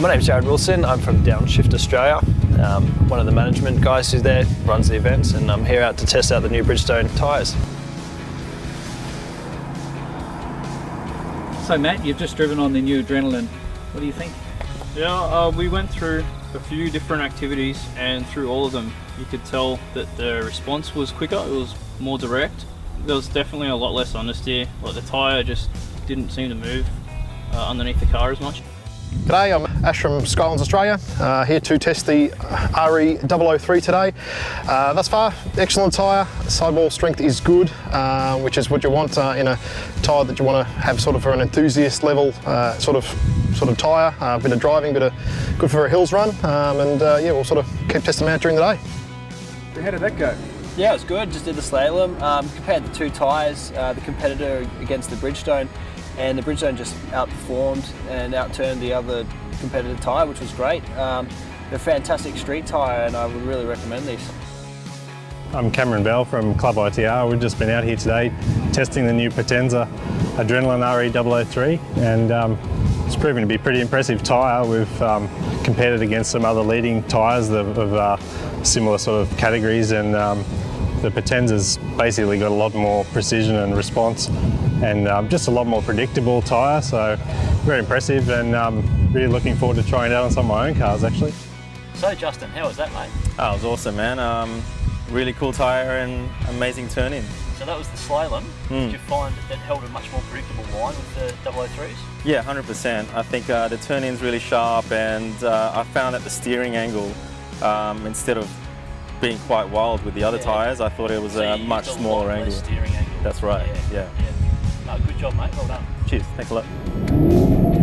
My name's Jared Wilson. I'm from Downshift Australia. One of the management guys who's there, runs the events, and I'm here out to test out the new Bridgestone tyres. So Matt, you've just driven on the new Adrenaline. What do you think? Yeah, we went through a few different activities, and through all of them you could tell that the response was quicker, it was more direct. There was definitely a lot less understeer, like the tyre just didn't seem to move underneath the car as much. G'day, I'm Ash from Skylands Australia, here to test the RE003 today. Thus far, excellent tyre, sidewall strength is good, which is what you want in a tyre that you want to have sort of for an enthusiast level sort of tyre, a bit of driving, good for a hills run, yeah, we'll sort of keep testing them out during the day. So how did that go? Yeah, it was good. Just did the slalom. Compared the two tyres, the competitor against the Bridgestone, and the Bridgestone just outperformed and outturned the other competitive tyre, which was great. They're a fantastic street tyre, and I would really recommend these. I'm Cameron Bell from Club ITR. We've just been out here today testing the new Potenza Adrenaline RE003, and it's proven to be a pretty impressive tyre. We've compared it against some other leading tyres of similar sort of categories, and the Potenza's basically got a lot more precision and response, and just a lot more predictable tyre, so very impressive, and really looking forward to trying it out on some of my own cars actually. So Justin, how was that, mate? Oh, it was awesome, man. Really cool tyre and amazing turn-in. So that was the slalom. Did you find that held a much more predictable line with the 003s? Yeah, 100%. I think the turn-in's really sharp, and I found that the steering angle, instead of being quite wild with the other tyres, I thought it was a much smaller angle. Steering angle. That's right, yeah. No, good job, mate. Well done. Cheers, thanks a lot.